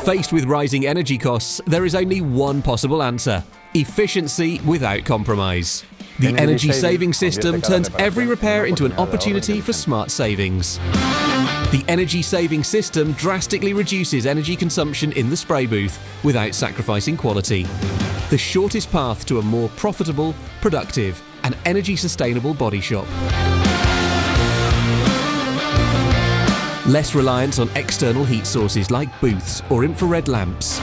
Faced with rising energy costs, there is only one possible answer: efficiency without compromise. The energy saving system turns every repair into an opportunity for smart savings. The energy saving system drastically reduces energy consumption in the spray booth without sacrificing quality. The shortest path to a more profitable, productive, and energy sustainable body shop. Less reliance on external heat sources like booths or infrared lamps.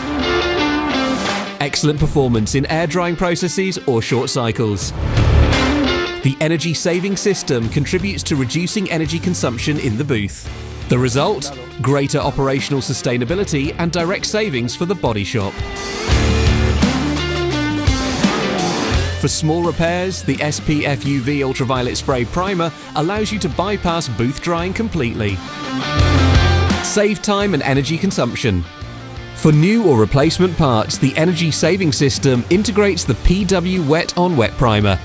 Excellent performance in air drying processes or short cycles. The energy saving system contributes to reducing energy consumption in the booth. The result? Greater operational sustainability and direct savings for the body shop. For small repairs, the SPF UV Ultraviolet Spray Primer allows you to bypass booth drying completely. Save time and energy consumption. For new or replacement parts, the energy saving system integrates the PW Wet on Wet Primer.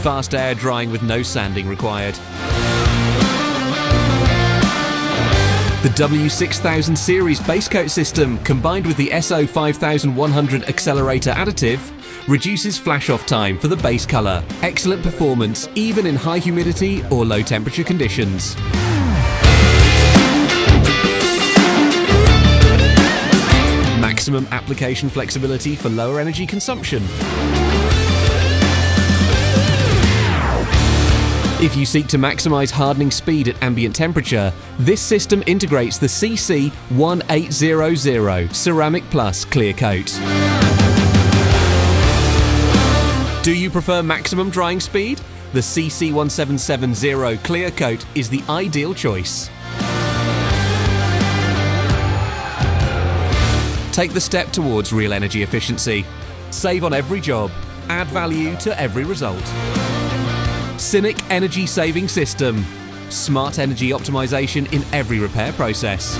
Fast air drying with no sanding required. The W6000 series base coat system, combined with the SO5100 accelerator additive, reduces flash-off time for the base colour. Excellent performance even in high humidity or low temperature conditions. Maximum application flexibility for lower energy consumption. If you seek to maximise hardening speed at ambient temperature, this system integrates the CC1800 Ceramic Plus Clear Coat. Do you prefer maximum drying speed? The CC1770 Clear Coat is the ideal choice. Take the step towards real energy efficiency. Save on every job. Add value to every result. SINNEK Energy Saving System. Smart energy optimization in every repair process.